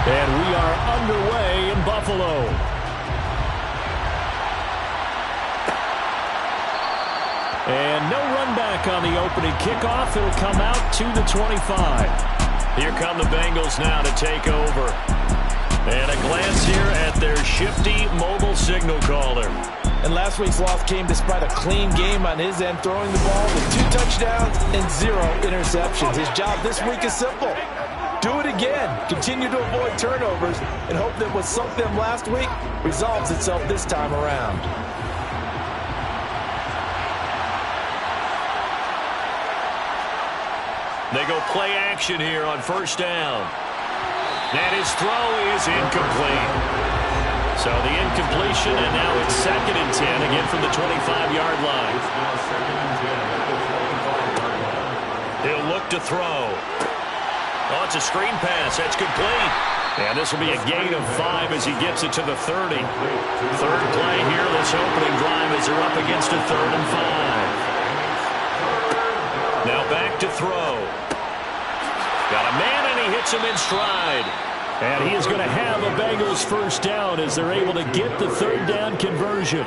And we are underway in Buffalo. And no run back on the opening kickoff. It'll come out to the 25. Here come the Bengals now to take over. And a glance here at their shifty mobile signal caller. And last week's loss came despite a clean game on his end, throwing the ball with 2 touchdowns and 0 interceptions. His job this week is simple. Do it again. Continue to avoid turnovers and hope that what sunk them last week resolves itself this time around. They go play action here on first down. And his throw is incomplete. So the incompletion, and now it's 2nd and 10, again from the 25-yard line. He'll look to throw. Oh, it's a screen pass. That's complete. And this will be a gain of 5 as he gets it to the 30. Third play here, this opening drive as they're up against a 3rd and 5. Now back to throw. Got a man, and he hits him in stride. And he is going to have a Bengals first down as they're able to get the 3rd down conversion.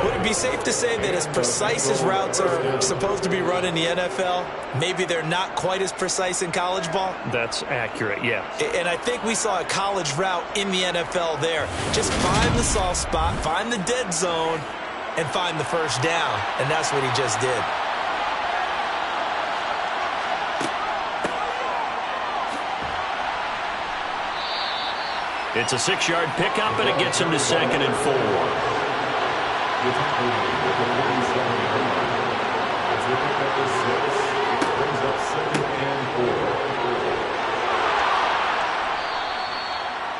Would it be safe to say that as precise as routes are supposed to be run in the NFL, maybe they're not quite as precise in college ball? That's accurate, yeah. And I think we saw a college route in the NFL there. Just find the soft spot, find the dead zone, and find the first down. And that's what he just did. It's a 6-yard pickup, and it gets him to 2nd and 4.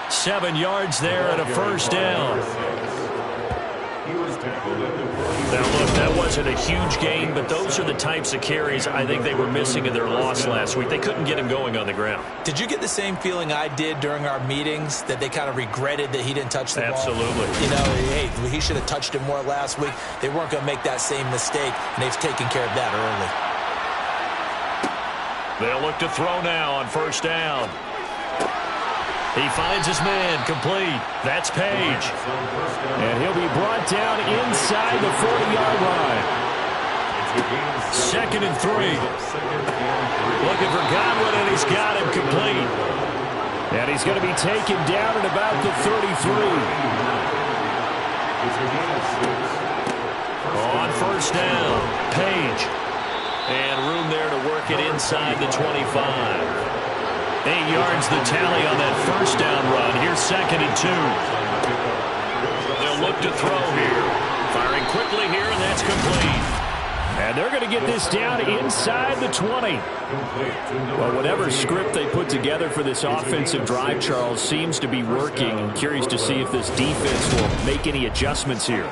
7 yards there and a first down. Now, look, that wasn't a huge gain, but those are the types of carries I think they were missing in their loss last week. They couldn't get him going on the ground. Did you get the same feeling I did during our meetings, that they kind of regretted that he didn't touch the ball? Absolutely. You know, hey, he should have touched it more last week. They weren't going to make that same mistake, and they've taken care of that early. They'll look to throw now on first down. He finds his man, complete. That's Page. And he'll be brought down inside the 40-yard line. 2nd and 3. Looking for Godwin, and he's got him complete. And he's going to be taken down at about the 33. On first down, Page. And room there to work it inside the 25. 8 yards the tally on that first down run. Here's 2nd and 2. They'll look to throw here. Firing quickly here, and that's complete. And they're going to get this down inside the 20. Well, whatever script they put together for this offensive drive, Charles, seems to be working. I'm curious to see if this defense will make any adjustments here.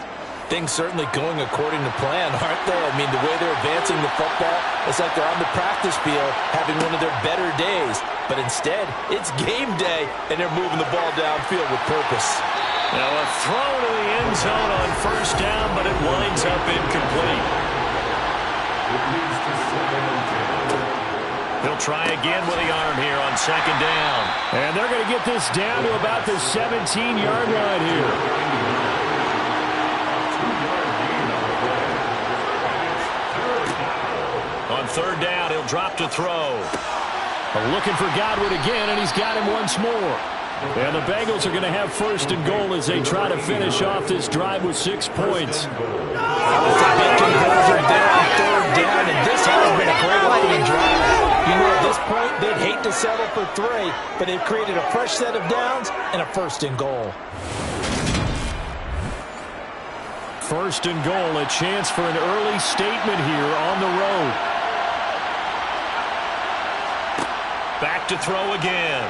Things certainly going according to plan, aren't they? I mean, the way they're advancing the football, it's like they're on the practice field having one of their better days. But instead, it's game day, and they're moving the ball downfield with purpose. Now a throw to the end zone on first down, but it winds up incomplete. He'll try again with the arm here on 2nd down. And they're going to get this down to about the 17-yard line here. On 3rd down, he'll drop to throw. Looking for Godwin again, and he's got him once more. And the Bengals are going to have 1st and goal as they try to finish off this drive with 6 points. They're down, 3rd down, and this has been a great opening drive. You know, at this point, they'd hate to settle for 3, but they've created a fresh set of downs and a 1st and goal. 1st and goal, a chance for an early statement here on the road. Back to throw again.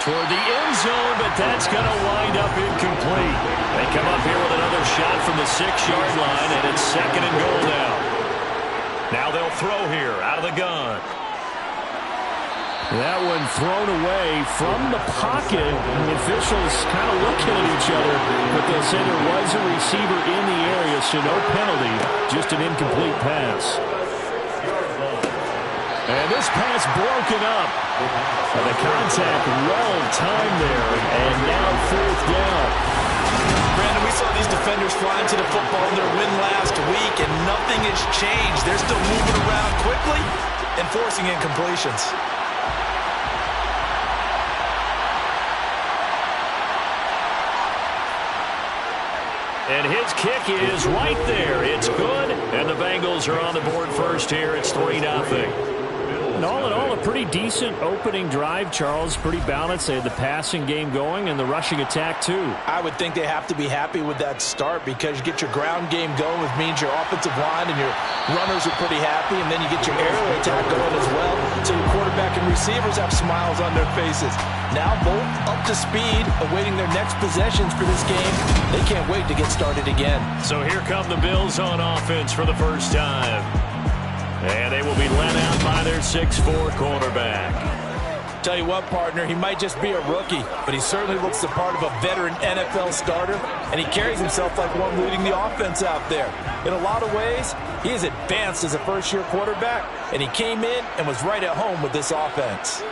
Toward the end zone, but that's going to wind up incomplete. They come up here with another shot from the 6-yard line, and it's 2nd and goal now. Now they'll throw here out of the gun. That one thrown away from the pocket. The officials kind of looking at each other, but they'll say there was a receiver in the area, so no penalty, just an incomplete pass. And this pass broken up. And the contact well timed there. And now 4th down. Brandon, we saw these defenders flying to the football in their win last week, and nothing has changed. They're still moving around quickly and forcing incompletions. And his kick is right there. It's good. And the Bengals are on the board first here. It's 3-0. And all in all, a pretty decent opening drive, Charles. Pretty balanced. They had the passing game going and the rushing attack, too. I would think they have to be happy with that start because you get your ground game going, which means your offensive line and your runners are pretty happy, and then you get your aerial attack going as well. So your quarterback and receivers have smiles on their faces. Now both up to speed, awaiting their next possessions for this game. They can't wait to get started again. So here come the Bills on offense for the first time. And they will be led out by their 6'4" quarterback. Tell you what, partner, he might just be a rookie, but he certainly looks the part of a veteran NFL starter, and he carries himself like one leading the offense out there. In a lot of ways, he is advanced as a first-year quarterback, and he came in and was right at home with this offense.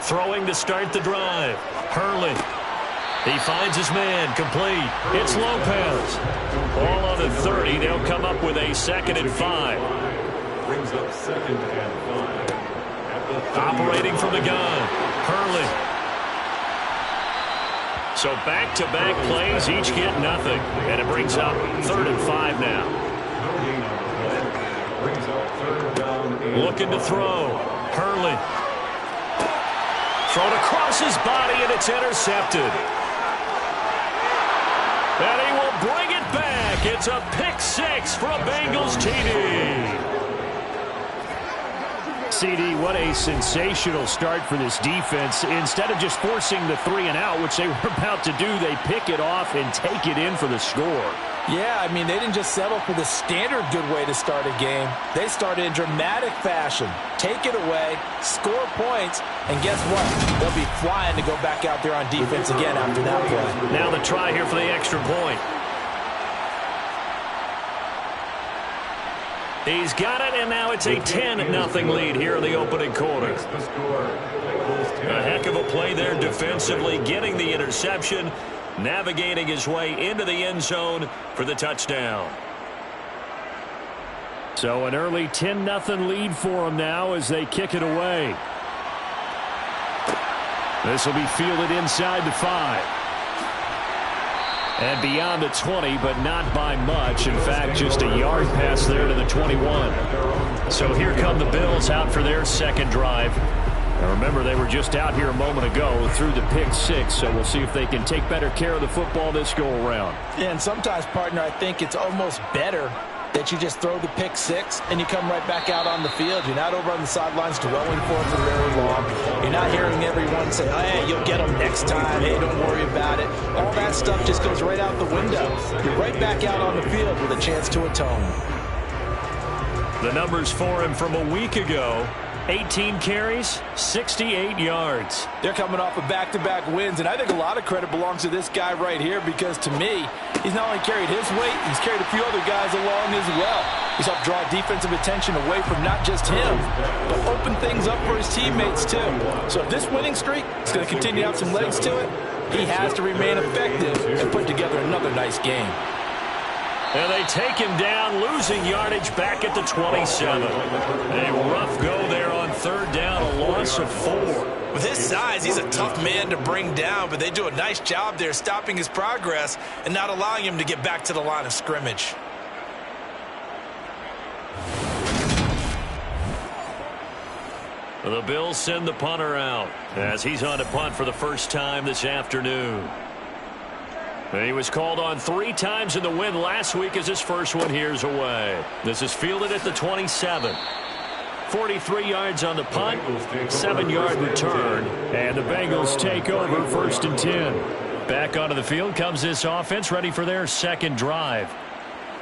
Throwing to start the drive. Hurley. He finds his man. Complete. It's Lopez. Ball on the 30. They'll come up with a 2nd and 5. Brings up 2nd and 5. Operating from the gun. Hurley. So back-to-back plays, each get nothing. And it brings up 3rd and 5 now. Looking to throw. Hurley. Thrown across his body, and it's intercepted. And he will bring it back. It's a pick 6 for a Bengals TD. CD, what a sensational start for this defense. Instead of just forcing the 3 and out, which they were about to do, they pick it off and take it in for the score. Yeah, I mean, they didn't just settle for the standard good way to start a game. They started in dramatic fashion. Take it away, score points, and guess what? They'll be flying to go back out there on defense again after that play. Now the try here for the extra point. He's got it, and now it's a 10-0 lead here in the opening quarter. A heck of a play there defensively, getting the interception, navigating his way into the end zone for the touchdown. So an early 10-0 lead for them now as they kick it away. This will be fielded inside the 5. And beyond the 20, but not by much. In fact, just a yard pass there to the 21. So here come the Bills out for their second drive. Now remember, they were just out here a moment ago through the pick 6, so we'll see if they can take better care of the football this go-around. Yeah, and sometimes, partner, I think it's almost better that you just throw the pick 6 and you come right back out on the field. You're not over on the sidelines dwelling for it for very long. You're not hearing everyone say, oh, hey, you'll get them next time. Hey, don't worry about it. All that stuff just goes right out the window. You're right back out on the field with a chance to atone. The numbers for him from a week ago: 18 carries, 68 yards. They're coming off of back-to-back wins, and I think a lot of credit belongs to this guy right here because, to me, he's not only carried his weight, he's carried a few other guys along as well. He's helped draw defensive attention away from not just him, but open things up for his teammates, too. So if this winning streak is going to continue to have some legs to it, he has to remain effective and put together another nice game. And they take him down, losing yardage back at the 27. A rough go there on 3rd down, a loss of 4. With his size, he's a tough man to bring down, but they do a nice job there stopping his progress and not allowing him to get back to the line of scrimmage. The Bills send the punter out as he's on to punt for the first time this afternoon. And he was called on 3 times in the win last week as his first one here's away. This is fielded at the 27. 43 yards on the punt, 7-yard return, and the Bengals take over 1st and 10. Back onto the field comes this offense, ready for their second drive.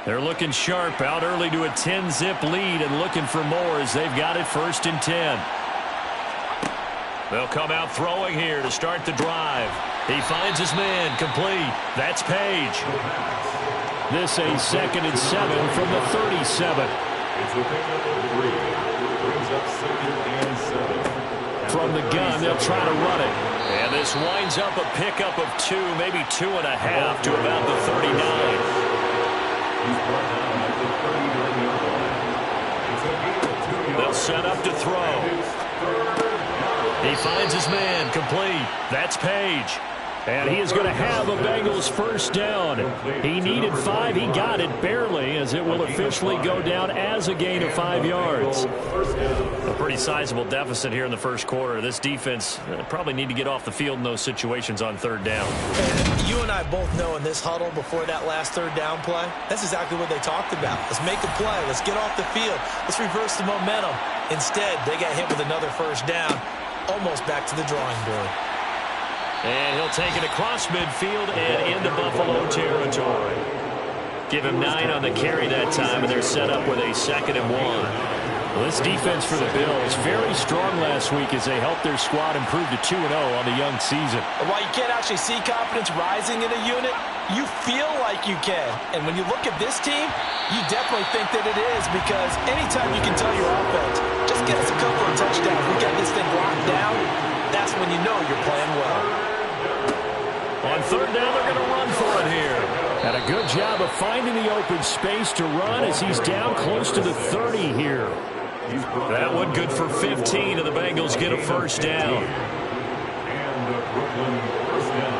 They're looking sharp, out early to a 10-zip lead and looking for more as they've got it 1st and 10. They'll come out throwing here to start the drive. He finds his man, complete. That's Page. This a 2nd and 7 from the 37. It's a pickup of 3. brings up 2nd and 7. From the gun, they'll try to run it. And this winds up a pickup of 2, maybe 2.5 to about the 39. He's brought down at the 39-yard line. It's a gain of 2 yards. They'll set up to throw. He finds his man, complete. That's Page. And he is going to have a Bengals first down. He needed 5. He got it barely, as it will officially go down as a gain of 5 yards. A pretty sizable deficit here in the first quarter. This defense probably need to get off the field in those situations on third down. And you and I both know in this huddle before that last third down play, that's exactly what they talked about. Let's make a play. Let's get off the field. Let's reverse the momentum. Instead, they got hit with another first down, almost back to the drawing board. And he'll take it across midfield and into Buffalo territory. Give him 9 on the carry that time, and they're set up with a 2nd and 1. Well, this defense for the Bills, very strong last week as they helped their squad improve to 2-0 on the young season. While you can't actually see confidence rising in a unit, you feel like you can. And when you look at this team, you definitely think that it is, because anytime you can tell your offense, just get us a couple of touchdowns, we got this thing locked down, that's when you know you're playing well. On third down, they're going to run for it here. And a good job of finding the open space to run as he's down close to the 30 here. That one good for 15, and the Bengals get a first down. And the Brooklyn first down.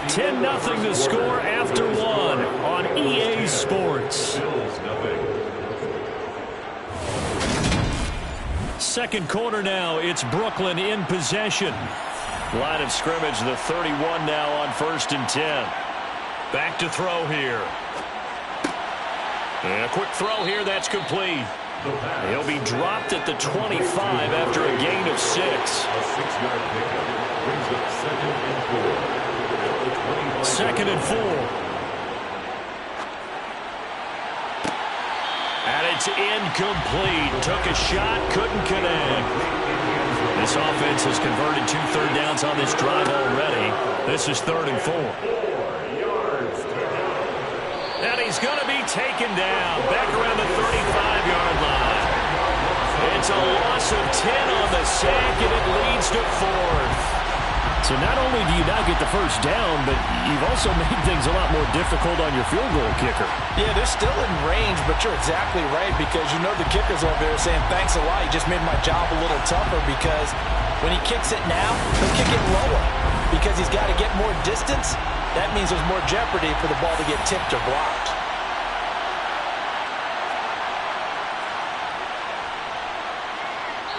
10-0 the score after 1 on EA Sports. Second quarter now, it's Brooklyn in possession. Line of scrimmage, the 31 now on 1st and 10. Back to throw here. And a quick throw here, that's complete. He'll be dropped at the 25 after a gain of 6. A 6-yard pickup brings up 2nd and 4. 2nd and 4. And it's incomplete. Took a shot, couldn't connect. This offense has converted 2 third downs on this drive already. This is 3rd and 4. And he's going to be taken down back around the 35-yard line. It's a loss of 10 on the sack, and it leads to 4th. So not only do you not get the first down, but you've also made things a lot more difficult on your field goal kicker. Yeah, they're still in range, but you're exactly right, because you know the kicker's over there saying, thanks a lot, you just made my job a little tougher, because when he kicks it now, he'll kick it lower, because he's got to get more distance. That means there's more jeopardy for the ball to get tipped or blocked.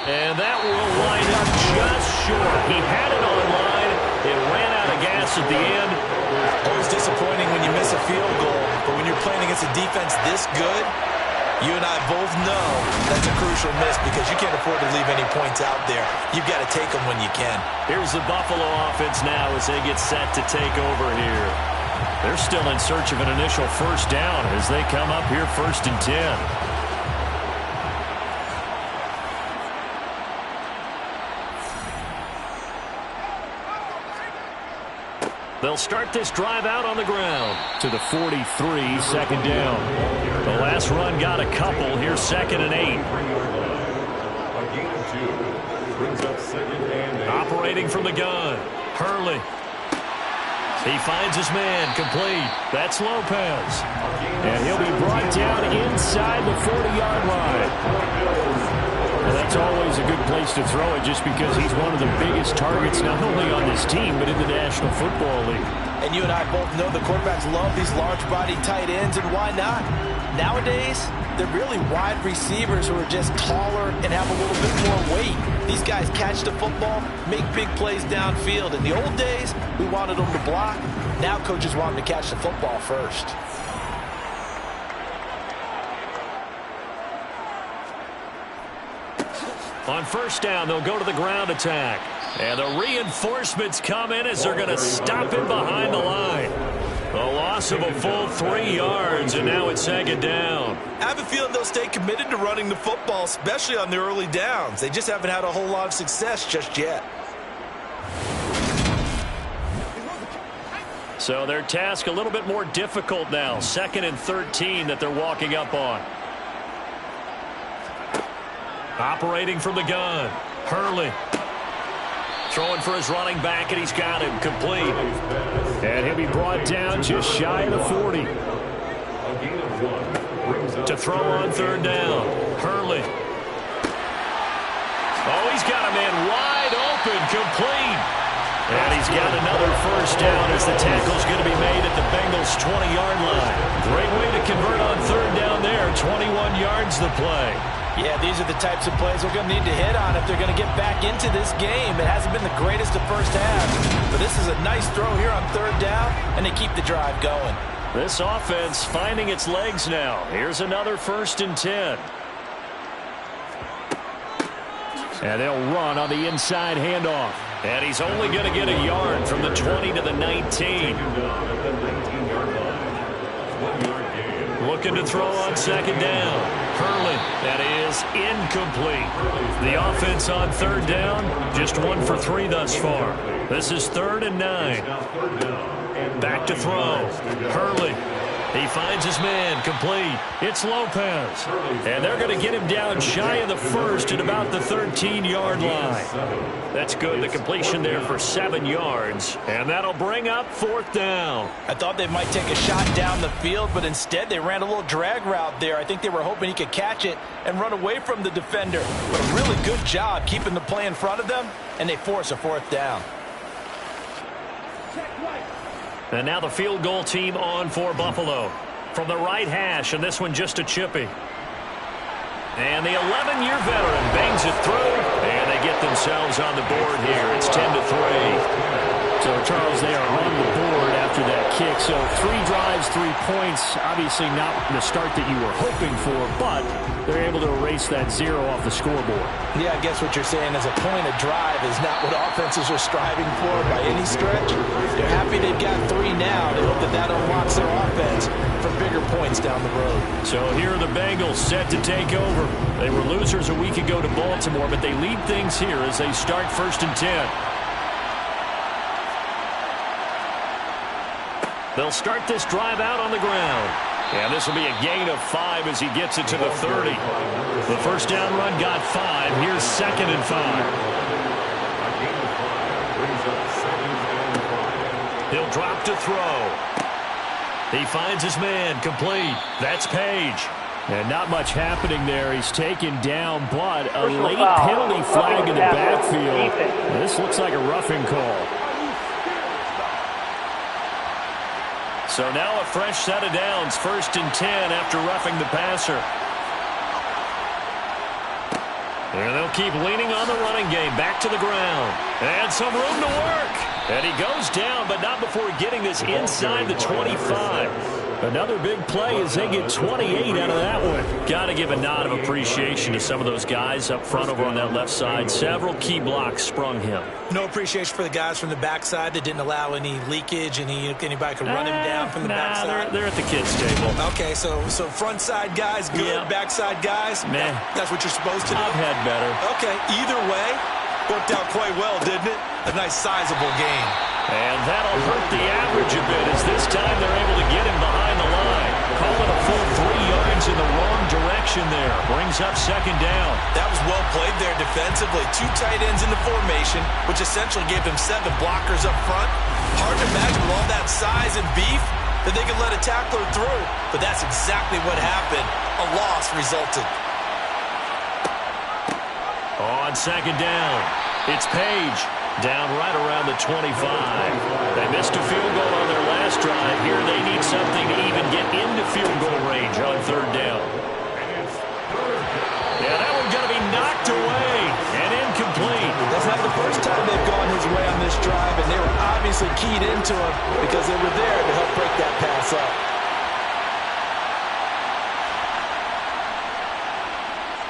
And that will line up just short. He had it on line. It ran out of gas at the end. Always disappointing when you miss a field goal, but when you're playing against a defense this good, you and I both know that's a crucial miss, because you can't afford to leave any points out there. You've got to take them when you can. Here's the Buffalo offense now as they get set to take over here. They're still in search of an initial first down as they come up here 1st and 10. They'll start this drive out on the ground to the 43, 2nd down. The last run got a couple. Here's 2nd and 8. A gain of 2 brings up 2nd and 8. Operating from the gun, Hurley. He finds his man, complete. That's Lopez. And he'll be brought down inside the 40-yard line. Well, that's always a good place to throw it, just because he's one of the biggest targets not only on this team but in the National Football League. And you and I both know the quarterbacks love these large-bodied tight ends, and why not? Nowadays, they're really wide receivers who are just taller and have a little bit more weight. These guys catch the football, make big plays downfield. In the old days, we wanted them to block. Now coaches want them to catch the football first. On first down, they'll go to the ground attack. And the reinforcements come in as they're going to stop him behind the line. A loss of a full 3 yards, and now it's 2nd down. I have a feeling they'll stay committed to running the football, especially on the early downs. They just haven't had a whole lot of success just yet. So their task a little bit more difficult now. 2nd and 13 that they're walking up on. Operating from the gun. Hurley. Throwing for his running back, and he's got him. Complete. And he'll be brought down just shy of the 40. To throw on 3rd down. Hurley. Oh, he's got a man wide open. Complete. And he's got another 1st down as the tackle's going to be made at the Bengals' 20-yard line. Great way to convert on 3rd down there. 21 yards the play. Yeah, these are the types of plays they're going to need to hit on if they're going to get back into this game. It hasn't been the greatest of first half, but this is a nice throw here on 3rd down, and they keep the drive going. This offense finding its legs now. Here's another 1st and 10. And they'll run on the inside handoff. And he's only going to get a yard from the 20 to the 19. Looking to throw on 2nd down. Hurley. That is incomplete. The offense on 3rd down, just 1 for 3 thus far. This is 3rd and 9. Back to throw. Hurley. He finds his man. Complete. It's Lopez. And they're going to get him down shy of the 1st at about the 13-yard line. That's good. The completion there for 7 yards. And that'll bring up 4th down. I thought they might take a shot down the field, but instead they ran a little drag route there. I think they were hoping he could catch it and run away from the defender. But a really good job keeping the play in front of them, and they force a 4th down. And now the field goal team on for Buffalo. From the right hash, and this one just a chippy. And the 11-year veteran bangs it through, and they get themselves on the board here. It's 10-3. So, Charles, they are on the board after that kick. So 3 drives, 3 points. Obviously not the start that you were hoping for, but they're able to erase that 0 off the scoreboard. Yeah, I guess what you're saying is a point of drive is not what offenses are striving for by any stretch. They're happy they've got 3 now. They hope that that unlocks their offense for bigger points down the road. So here are the Bengals set to take over. They were losers a week ago to Baltimore, but they lead things here as they start 1st and 10. They'll start this drive out on the ground. And this will be a gain of 5 as he gets it to the 30. The 1st down run got 5. Here's 2nd and 5. He'll drop to throw. He finds his man. Complete. That's Page. And not much happening there. He's taken down, but a late penalty flag in the backfield. This looks like a roughing call. So now a fresh set of downs. 1st and 10 after roughing the passer. And they'll keep leaning on the running game. Back to the ground. And some room to work. And he goes down, but not before getting this inside the 25. Another big play as they get 28 out of that one. Got to give a nod of appreciation to some of those guys up front over on that left side. Several key blocks sprung him. No appreciation for the guys from the backside that didn't allow any leakage, and anybody could run him down from the backside. They're at the kids' table. Okay, so front side guys good, yeah. Backside guys, man, that's what you're supposed to do. I've had better. Okay, either way, worked out quite well, didn't it? A nice sizable gain. And that'll hurt the average a bit as this time they're able to get him behind the line. Call it a full 3 yards in the wrong direction there. Brings up 2nd down. That was well played there defensively. 2 tight ends in the formation, which essentially gave them 7 blockers up front. Hard to imagine with all that size and beef that they could let a tackler through. But that's exactly what happened. A loss resulted. On 2nd down, it's Page. Down right around the 25. They missed a field goal on their last drive. Here they need something to even get into field goal range on 3rd down. Yeah, that one's going to be knocked away and incomplete. That's not the first time they've gone his way on this drive, and they were obviously keyed into him because they were there to help break that pass up.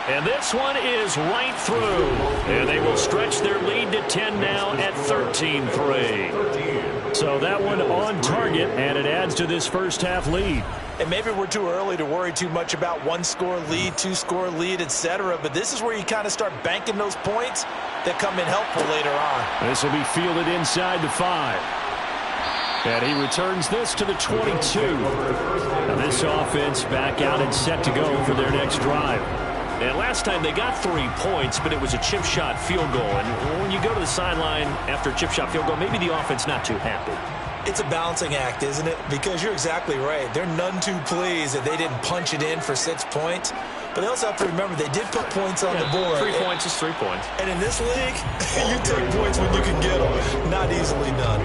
And this one is right through. And they will stretch their lead to 10 now at 13-3. So that one on target, and it adds to this first half lead. And maybe we're too early to worry too much about 1-score lead, 2-score lead, etc. But this is where you kind of start banking those points that come in helpful later on. This will be fielded inside the 5. And he returns this to the 22. Now this offense back out and set to go for their next drive. And last time they got 3 points, but it was a chip shot field goal. And when you go to the sideline after a chip shot field goal, maybe the offense not too happy. It's a balancing act, isn't it? Because you're exactly right. They're none too pleased that they didn't punch it in for 6 points. But they also have to remember they did put points on the board. 3 points is 3 points. And in this league, you take points when you can get them. Not easily done.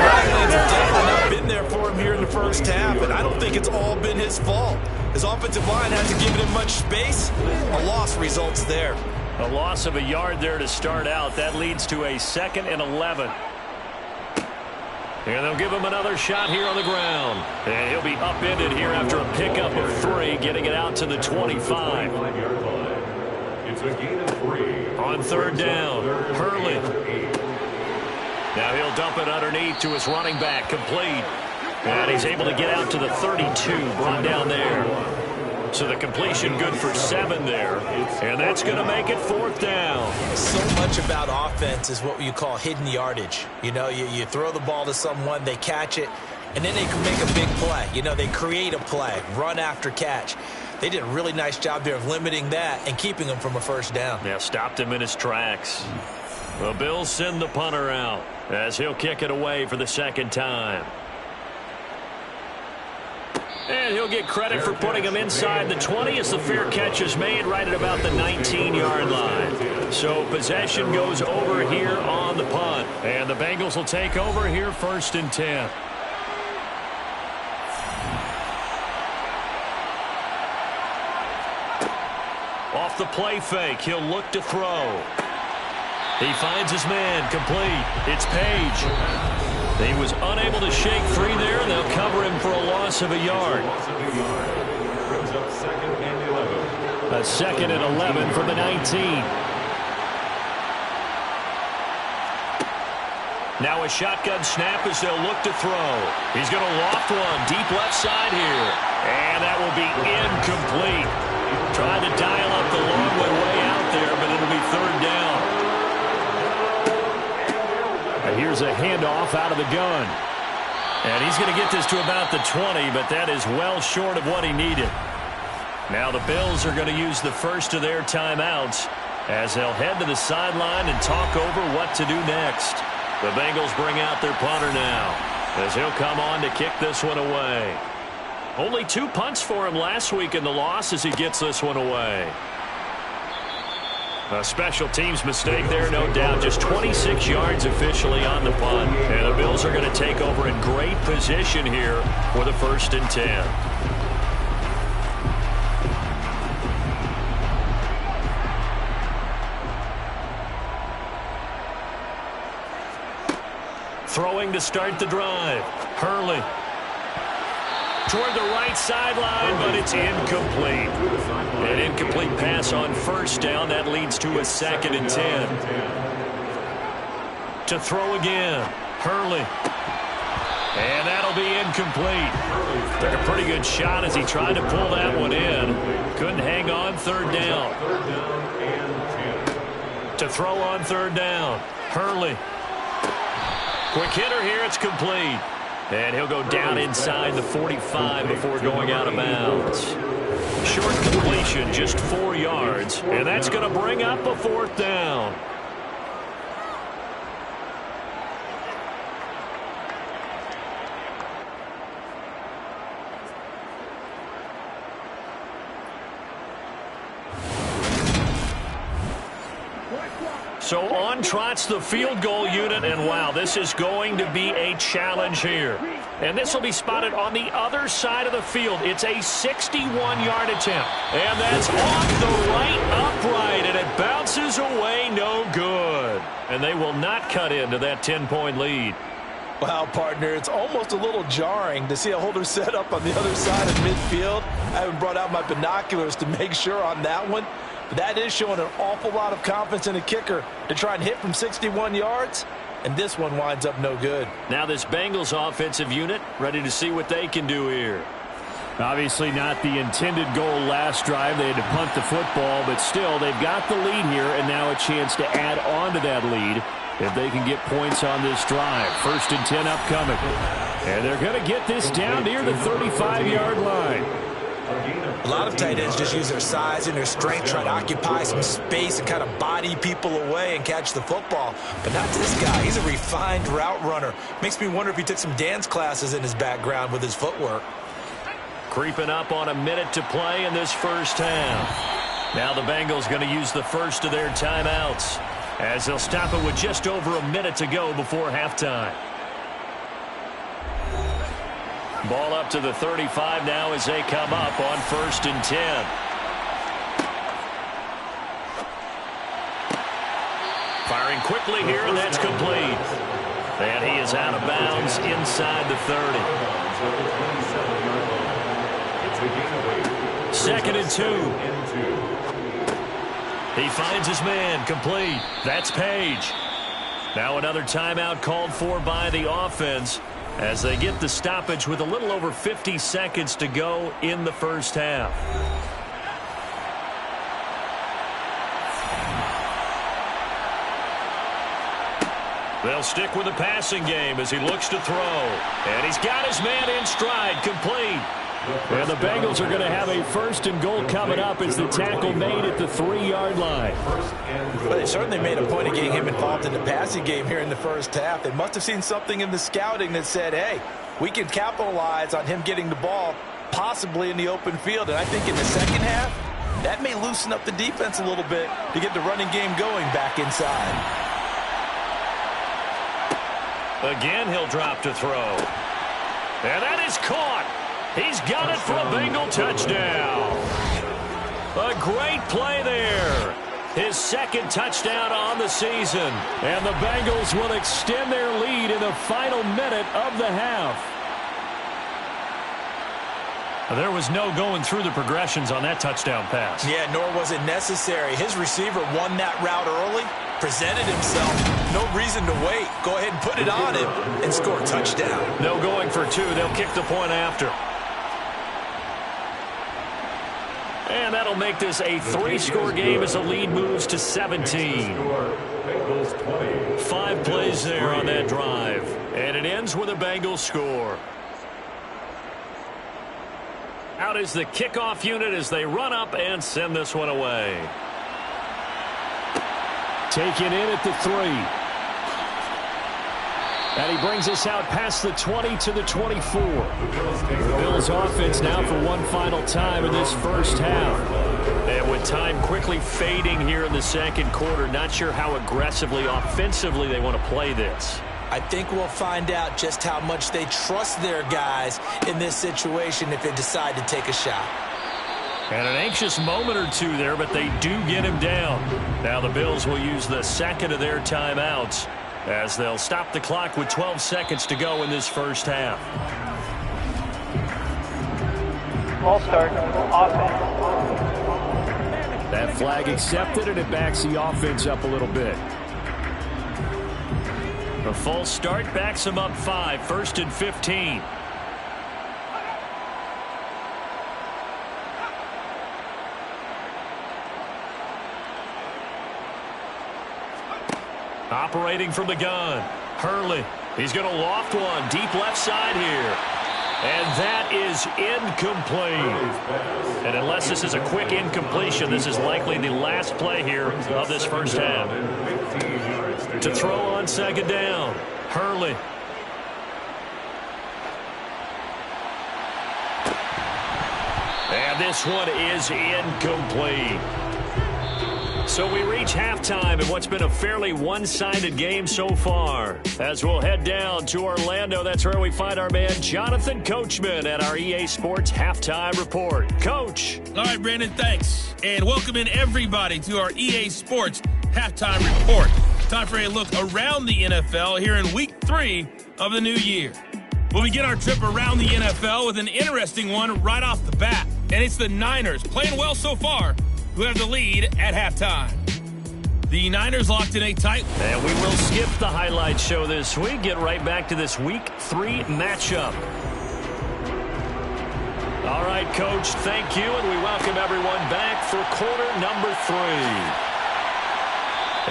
Rylands have definitely not been there for him here in the first half, and I don't think it's all been his fault. His offensive line hasn't given him much space. A loss results there. A loss of a yard there to start out. That leads to a 2nd and 11. And they'll give him another shot here on the ground. And he'll be upended here after a pickup of 3, getting it out to the 25. It's a gain of 3. On 3rd down, Hurley. Now he'll dump it underneath to his running back, complete. And he's able to get out to the 32, brought down there. So the completion good for 7 there. And that's going to make it 4th down. So much about offense is what you call hidden yardage. You know, you throw the ball to someone, they catch it, and then they can make a big play. You know, they create a play, run after catch. They did a really nice job there of limiting that and keeping him from a 1st down. Yeah, stopped him in his tracks. The Bills send the punter out as he'll kick it away for the 2nd time. And he'll get credit for putting him inside the 20 as the fair catch is made right at about the 19-yard line. So possession goes over here on the punt. And the Bengals will take over here 1st and 10. Off the play fake, he'll look to throw. He finds his man, complete. It's Page. He was unable to shake free there, and they'll cover him for a loss of a yard. Brings up 2nd and 11. A 2nd and 11 from the 19. Now a shotgun snap as they'll look to throw. He's going to loft one deep left side here. And that will be incomplete. Trying to dial up the long way out there, but it'll be 3rd down. Here's a handoff out of the gun. And he's going to get this to about the 20, but that is well short of what he needed. Now the Bills are going to use the 1st of their timeouts as they'll head to the sideline and talk over what to do next. The Bengals bring out their punter now as he'll come on to kick this one away. Only 2 punts for him last week in the loss as he gets this one away. A special teams mistake there, no doubt. Just 26 yards officially on the punt. And the Bills are going to take over in great position here for the 1st and 10. Throwing to start the drive. Hurley. Toward the right sideline, but it's incomplete. An incomplete pass on 1st down. That leads to a 2nd and 10. To throw again. Hurley. And that'll be incomplete. Took a pretty good shot as he tried to pull that one in. Couldn't hang on 3rd down. To throw on 3rd down. Hurley. Quick hitter here. It's complete. And he'll go down inside the 45 before going out of bounds. Short completion, just 4 yards. And that's going to bring up a 4th down. So on trots the field goal unit, and wow, this is going to be a challenge here. And this will be spotted on the other side of the field. It's a 61-yard attempt. And that's off the right upright, and it bounces away, no good. And they will not cut into that 10-point lead. Wow, partner, it's almost a little jarring to see a holder set up on the other side of midfield. I haven't brought out my binoculars to make sure on that one. But that is showing an awful lot of confidence in a kicker to try and hit from 61 yards. And this one winds up no good. Now this Bengals offensive unit ready to see what they can do here. Obviously not the intended goal last drive. They had to punt the football, but still they've got the lead here and now a chance to add on to that lead if they can get points on this drive. 1st and 10 upcoming. And they're going to get this down near the 35-yard line. A lot of tight ends just use their size and their strength, try to occupy some space and kind of body people away and catch the football. But not this guy. He's a refined route runner. Makes me wonder if he took some dance classes in his background with his footwork. Creeping up on a minute to play in this first half. Now the Bengals going to use the first of their timeouts as they'll stop it with just over a minute to go before halftime. Ball up to the 35 now as they come up on 1st and 10. Firing quickly here, and that's complete. And he is out of bounds inside the 30. 2nd and 2. He finds his man, complete. That's Page. Now another timeout called for by the offense as they get the stoppage with a little over 50 seconds to go in the first half. They'll stick with the passing game as he looks to throw. And he's got his man in stride, complete. And the Bengals are going to have a 1st and goal coming up as the tackle made at the 3-yard line. Well, they certainly made a point of getting him involved in the passing game here in the first half. They must have seen something in the scouting that said, hey, we can capitalize on him getting the ball possibly in the open field. And I think in the second half, that may loosen up the defense a little bit to get the running game going back inside. Again, he'll drop to throw. And that is caught. He's got it for a Bengal touchdown. A great play there. His 2nd touchdown on the season. And the Bengals will extend their lead in the final minute of the half. There was no going through the progressions on that touchdown pass. Yeah, nor was it necessary. His receiver won that route early, presented himself. No reason to wait. Go ahead and put it on him and score a touchdown. No going for 2. They'll kick the point after. And that'll make this a 3-score game as the lead moves to 17. 5 plays there on that drive. And it ends with a Bengals score. Out is the kickoff unit as they run up and send this one away. Taken in at the 3. And he brings us out past the 20 to the 24. The Bills offense now for one final time in this first half. And with time quickly fading here in the second quarter, not sure how aggressively, offensively they want to play this. I think we'll find out just how much they trust their guys in this situation if they decide to take a shot. And an anxious moment or two there, but they do get him down. Now the Bills will use the 2nd of their timeouts as they'll stop the clock with 12 seconds to go in this first half. Ball start, offense. That flag accepted, and it backs the offense up a little bit. The full start backs them up 5, 1st and 15. Operating from the gun, Hurley. He's going to loft one deep left side here. And that is incomplete. And unless this is a quick incompletion, this is likely the last play here of this first half. To throw on 2nd down, Hurley. And this one is incomplete. So we reach halftime in what's been a fairly one-sided game so far. As we'll head down to Orlando, that's where we find our man Jonathan Coachman at our EA Sports Halftime Report. Coach. All right, Brandon, thanks. And welcome in everybody to our EA Sports Halftime Report. Time for a look around the NFL here in Week 3 of the new year. We'll begin our trip around the NFL with an interesting one right off the bat. And it's the Niners, playing well so far, who have the lead at halftime. The Niners locked in a tight... And we will skip the highlight show this week. Get right back to this Week 3 matchup. All right, Coach, thank you, and we welcome everyone back for quarter number 3.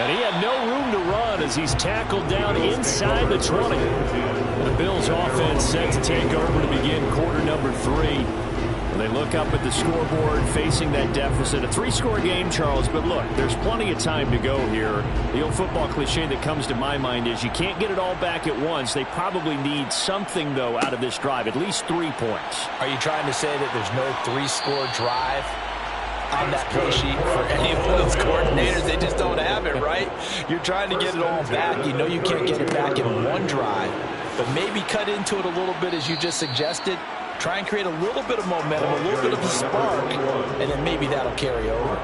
And he had no room to run as he's tackled down inside the 20. The Bills offense set to take over to begin quarter number 3. They look up at the scoreboard facing that deficit. A 3-score game, Charles, but look, there's plenty of time to go here. The old football cliche that comes to my mind is you can't get it all back at once. They probably need something, though, out of this drive, at least 3 points. Are you trying to say that there's no 3-score drive on that play sheet for any of those coordinators? They just don't have it, right? You're trying to get it all back. You know you can't get it back in one drive, but maybe cut into it a little bit as you just suggested. Try and create a little bit of momentum, a little bit of a spark, and then maybe that'll carry over.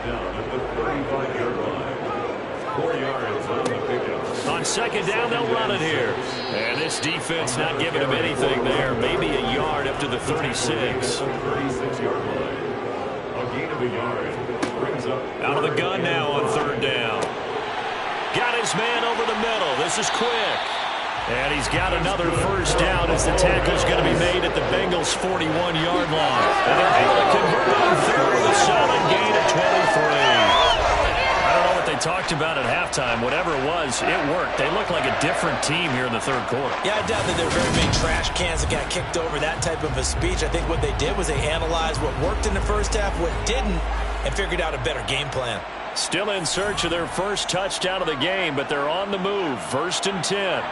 On second down, they'll run it here. And this defense not giving him anything there. Maybe a yard up to the 36. Out of the gun now on third down. Got his man over the middle. This is quick. And he's got another first down as the tackle's going to be made at the Bengals' 41-yard line. And they're able to convert on third with a solid gain of 23. I don't know what they talked about at halftime. Whatever it was, it worked. They look like a different team here in the third quarter. Yeah, I doubt that they're very big trash cans that got kicked over, that type of a speech. I think what they did was they analyzed what worked in the first half, what didn't, and figured out a better game plan. Still in search of their first touchdown of the game, but they're on the move. 1st and 10.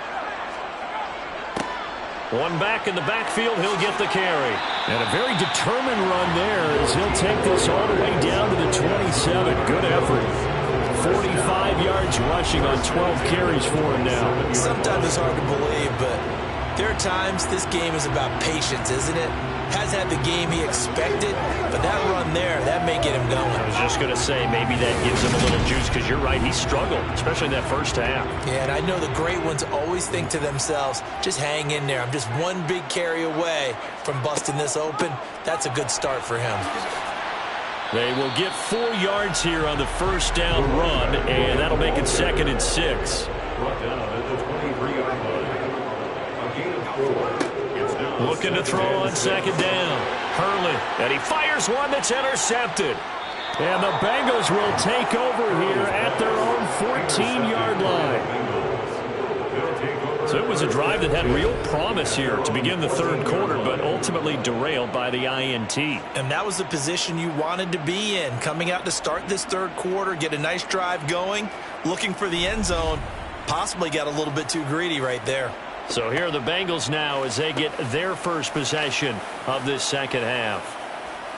One back in the backfield, he'll get the carry. And a very determined run there as he'll take this all the way down to the 27. Good effort. 45 yards rushing on 12 carries for him now. Sometimes it's hard to believe, but there are times this game is about patience, isn't it? Has had the game he expected, but that run there, that may get him going. I was just going to say, maybe that gives him a little juice because you're right, he struggled, especially in that first half. Yeah, and I know the great ones always think to themselves, just hang in there. I'm just one big carry away from busting this open. That's a good start for him. They will get 4 yards here on the first down run, and that'll make it 2nd and 6. Brought down at the 23-yard line. A gain of 4. Looking to throw on second down. Hurley, and he fires one that's intercepted. And the Bengals will take over here at their own 14-yard line. So it was a drive that had real promise here to begin the third quarter, but ultimately derailed by the INT. And that was the position you wanted to be in, coming out to start this third quarter, get a nice drive going, looking for the end zone, possibly got a little bit too greedy right there. So here are the Bengals now as they get their first possession of this second half.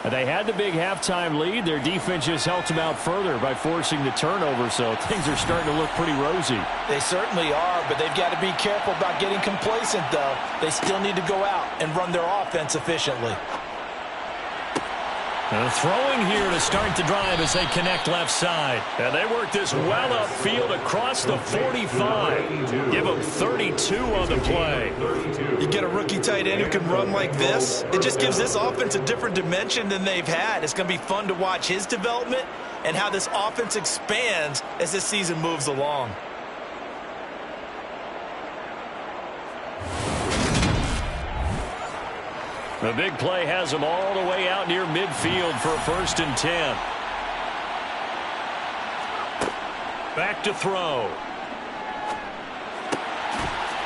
And they had the big halftime lead. Their defense just helped them out further by forcing the turnover, so things are starting to look pretty rosy. They certainly are, but they've got to be careful about getting complacent, though. They still need to go out and run their offense efficiently. And throwing here to start the drive as they connect left side. And they work this well upfield across the 45. Give them 32 on the play. You get a rookie tight end who can run like this, it just gives this offense a different dimension than they've had. It's going to be fun to watch his development and how this offense expands as this season moves along. The big play has them all the way out near midfield for a 1st and 10. Back to throw.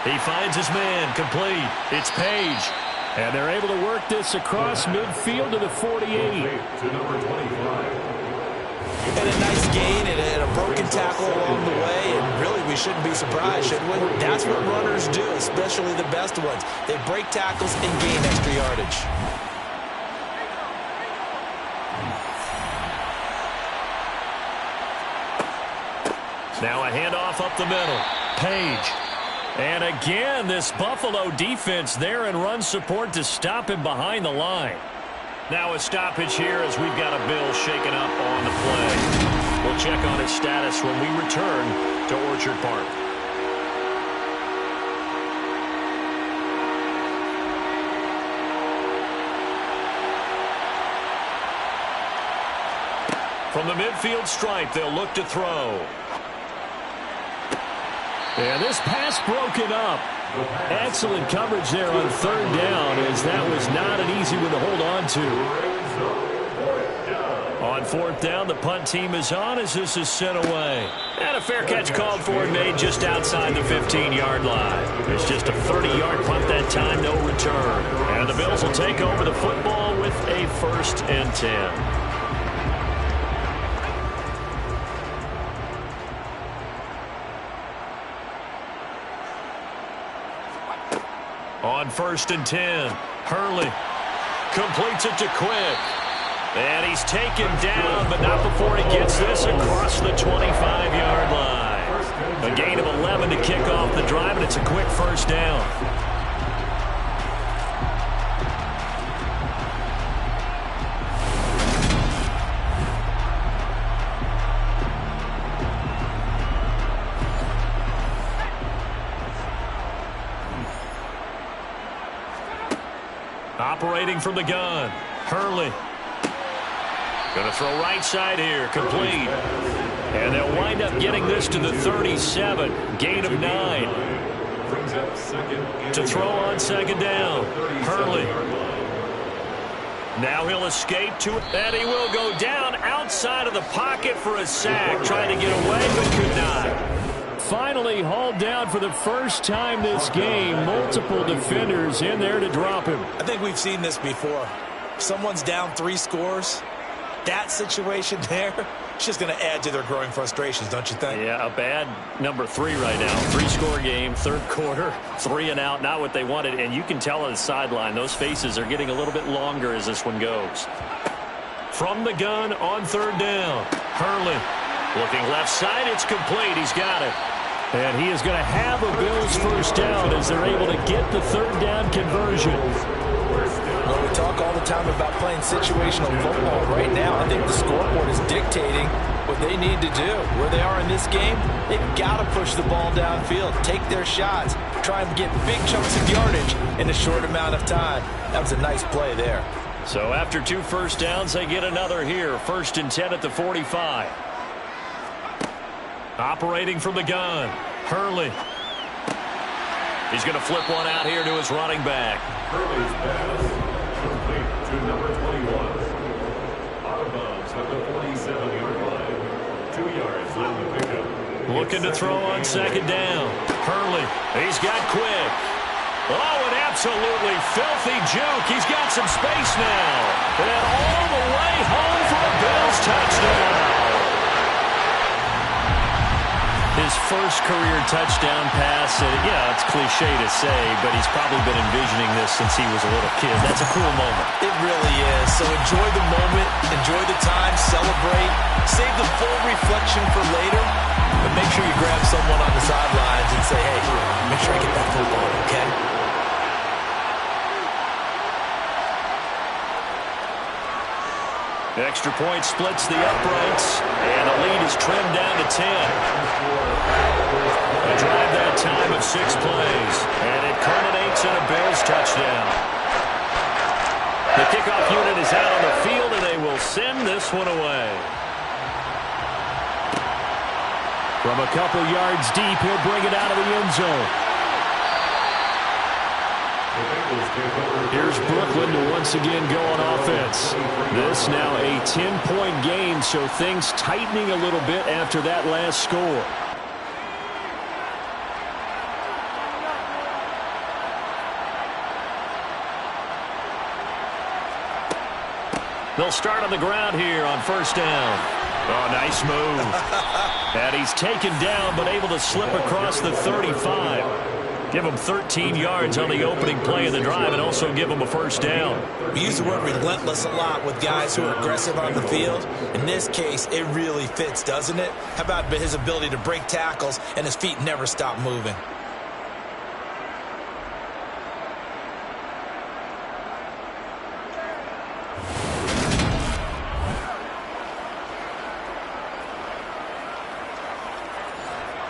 He finds his man, complete. It's Page. And they're able to work this across midfield to the 48. To number 25. And a nice gain and a broken tackle along the way, and really we shouldn't be surprised, should we? That's what runners do, especially the best ones. They break tackles and gain extra yardage. Now a handoff up the middle. Page. And again, this Buffalo defense there in run support to stop him behind the line. Now a stoppage here as we've got a Bill shaken up on the play. We'll check on its status when we return to Orchard Park. From the midfield stripe, they'll look to throw. And this pass broken up. Excellent coverage there on third down, as that was not an easy one to hold on to. On fourth down, the punt team is on as this is sent away. And a fair catch called for and made just outside the 15-yard line. It's just a 30-yard punt that time, no return. And the Bills will take over the football with a 1st and 10. On 1st and 10, Hurley completes it to Quick. And he's taken down, but not before he gets this across the 25-yard line. A gain of 11 to kick off the drive, and it's a quick 1st down. Operating from the gun, Hurley. Going to throw right side here, complete. And they'll wind up getting this to the 37, gain of 9. To throw on 2nd down, Hurley. Now he'll escape to it, and he will go down outside of the pocket for a sack, trying to get away, but could not. Finally hauled down for the first time this game. Multiple defenders in there to drop him. I think we've seen this before. Someone's down 3 scores. That situation there, it's just going to add to their growing frustrations, don't you think? Yeah, a bad number 3 right now. 3-score game, 3rd quarter, 3 and out, not what they wanted. And you can tell on the sideline, those faces are getting a little bit longer as this one goes. From the gun on 3rd down, Hurley looking left side, it's complete. He's got it. And he is going to have a Bills 1st down as they're able to get the 3rd down conversion. Well, we talk all the time about playing situational football. Right now, I think the scoreboard is dictating what they need to do. Where they are in this game, they've got to push the ball downfield, take their shots, try and get big chunks of yardage in a short amount of time. That was a nice play there. So after 2 1st downs, they get another here. 1st and 10 at the 45. Operating from the gun, Hurley. He's going to flip one out here to his running back. Hurley's pass complete to number 21. Out of bounds at the 47-yard line. 2 yards on the pickup. Looking to throw on 2nd down. Hurley, he's got Quick. Oh, an absolutely filthy juke. He's got some space now. And all the way home for a Bills touchdown. His first career touchdown pass. Yeah, it's cliche to say, but he's probably been envisioning this since he was a little kid. That's a cool moment. It really is. So enjoy the moment, enjoy the time, celebrate, save the full reflection for later, but make sure you grab someone on the sidelines and say, hey, make sure I get that football, okay? Extra point splits the uprights, and the lead is trimmed down to 10. A drive that time of 6 plays, and it culminates in a Bills touchdown. The kickoff unit is out on the field, and they will send this one away. From a couple yards deep, he'll bring it out of the end zone. Here's Brooklyn to once again go on offense. This now a 10-point game, so things tightening a little bit after that last score. They'll start on the ground here on 1st down. Oh, nice move. And he's taken down, but able to slip across the 35. Give him 13 yards on the opening play of the drive and also give him a 1st down. We use the word relentless a lot with guys who are aggressive on the field. In this case, it really fits, doesn't it? How about his ability to break tackles and his feet never stop moving?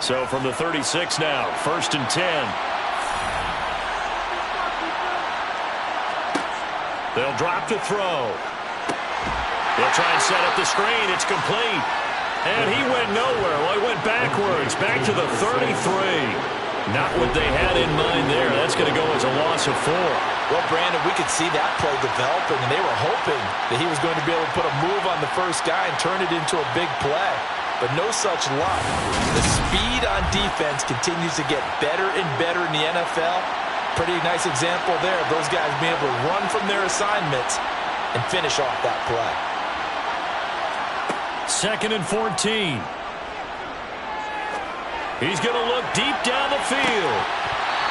So from the 36 now, 1st and 10. They'll drop to throw. They'll try and set up the screen. It's complete. And he went nowhere. Well, he went backwards, back to the 33. Not what they had in mind there. That's going to go as a loss of 4. Well, Brandon, we could see that play developing, and they were hoping that he was going to be able to put a move on the first guy and turn it into a big play. But no such luck. The speed on defense continues to get better and better in the NFL. Pretty nice example there of those guys being able to run from their assignments and finish off that play. 2nd and 14. He's going to look deep down the field.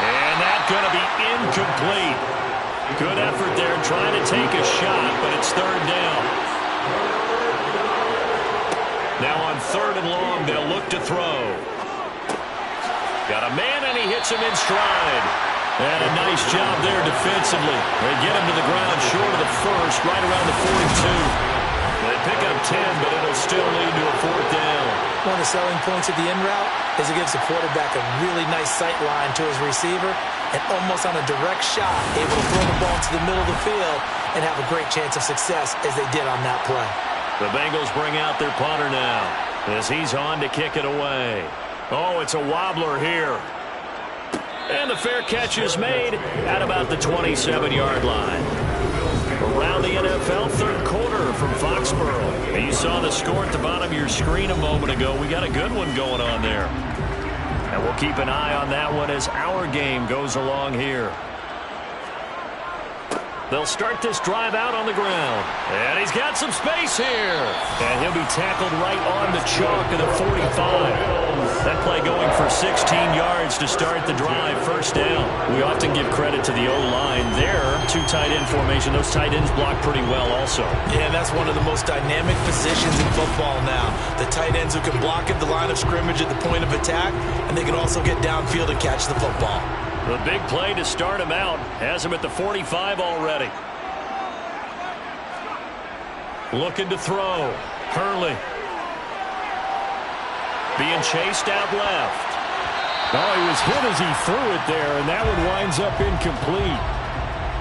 And that's going to be incomplete. Good effort there trying to take a shot, but it's 3rd down. Now on 3rd and long, they'll look to throw. Got a man, and he hits him in stride. And a nice job there defensively. They get him to the ground short of the first, right around the 42. They pick up 10, but it'll still lead to a 4th down. One of the selling points of the in route is it gives the quarterback a really nice sight line to his receiver and almost on a direct shot, able to throw the ball into the middle of the field and have a great chance of success as they did on that play. The Bengals bring out their punter now as he's on to kick it away. Oh, it's a wobbler here. And the fair catch is made at about the 27-yard line. Around the NFL, 3rd quarter from Foxborough. And you saw the score at the bottom of your screen a moment ago. We got a good one going on there. And we'll keep an eye on that one as our game goes along here. They'll start this drive out on the ground. And he's got some space here. And he'll be tackled right on the chalk of the 45. That play going for 16 yards to start the drive. 1st down. We often give credit to the O-line there. 2 tight end formation. Those tight ends block pretty well also. Yeah, that's one of the most dynamic positions in football now. The tight ends who can block at the line of scrimmage at the point of attack, and they can also get downfield and catch the football. The big play to start him out has him at the 45 already. Looking to throw. Hurley. Being chased out left. Oh, he was hit as he threw it there, and that one winds up incomplete.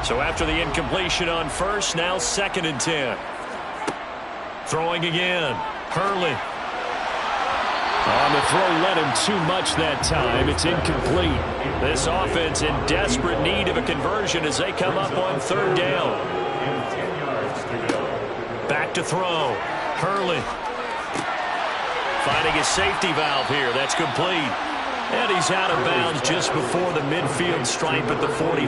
So after the incompletion on 1st, now 2nd and 10. Throwing again. Hurley. On the throw, let him too much that time. It's incomplete. This offense in desperate need of a conversion as they come up on 3rd down. Back to throw. Hurley. Finding his safety valve here. That's complete. And he's out of bounds just before the midfield stripe at the 49.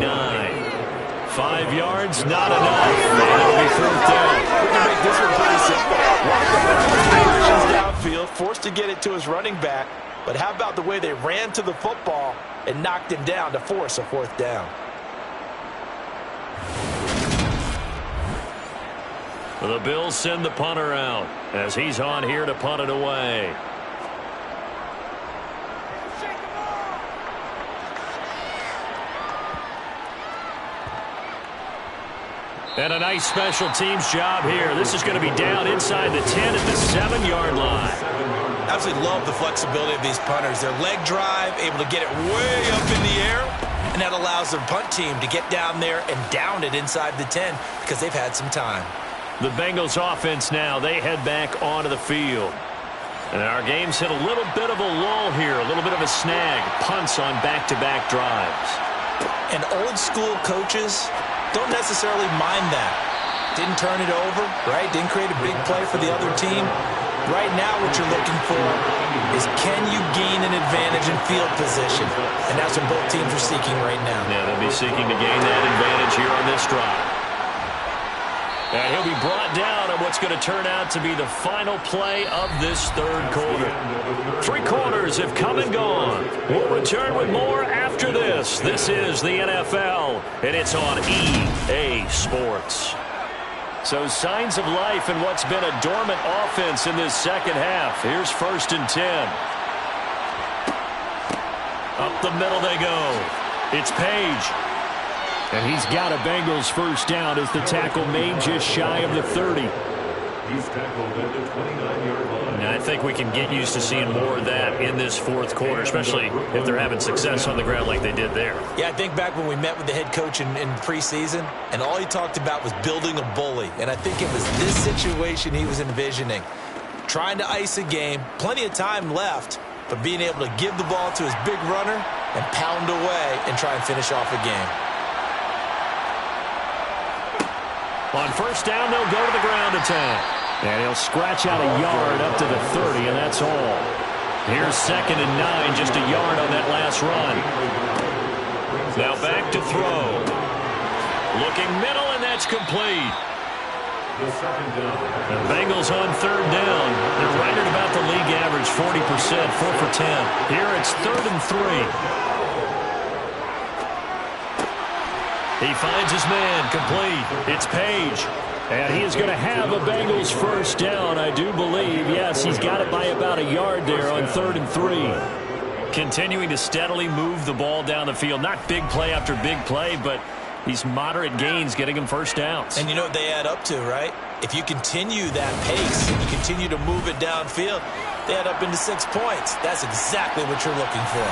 5 yards, not enough. And it'll be 4th down. We can make this one pretty simple. Walk the downfield, forced to get it to his running back. But how about the way they ran to the football and knocked him down to force a 4th down? The Bills send the punter out as he's on here to punt it away. And a nice special teams job here. This is going to be down inside the 10 at the 7-yard line. Absolutely love the flexibility of these punters. Their leg drive, able to get it way up in the air, and that allows their punt team to get down there and down it inside the 10 because they've had some time. The Bengals offense now, they head back onto the field. And our game's hit a little bit of a lull here, a little bit of a snag. Punts on back-to-back drives. And old school coaches don't necessarily mind that. Didn't turn it over, right? Didn't create a big play for the other team. Right now what you're looking for is can you gain an advantage in field position? And that's what both teams are seeking right now. Yeah, they'll be seeking to gain that advantage here on this drive. And he'll be brought down on what's going to turn out to be the final play of this 3rd quarter. 3 quarters have come and gone. We'll return with more after this. This is the NFL, and it's on EA Sports. So signs of life in what's been a dormant offense in this 2nd half. Here's 1st and 10. Up the middle they go. It's Page. And he's got a Bengals 1st down as the tackle made just shy of the 30. He's tackled at the 29-yard line. And I think we can get used to seeing more of that in this 4th quarter, especially if they're having success on the ground like they did there. Yeah, I think back when we met with the head coach in preseason, and all he talked about was building a bully. And I think it was this situation he was envisioning. Trying to ice a game, plenty of time left, but being able to give the ball to his big runner and pound away and try and finish off a game. On first down, they'll go to the ground attack. And he'll scratch out a yard up to the 30, and that's all. Here's 2nd and 9, just a yard on that last run. Now back to throw. Looking middle, and that's complete. The Bengals on 3rd down. They're right at about the league average, 40%, 4 for 10. Here it's 3rd and 3. He finds his man, complete. It's Page. And he is going to have a Bengals first down, I do believe. Yes, he's got it by about a yard there on 3rd and 3. Continuing to steadily move the ball down the field. Not big play after big play, but these moderate gains getting him first downs. And you know what they add up to, right? If you continue that pace and you continue to move it downfield, they add up into 6 points. That's exactly what you're looking for.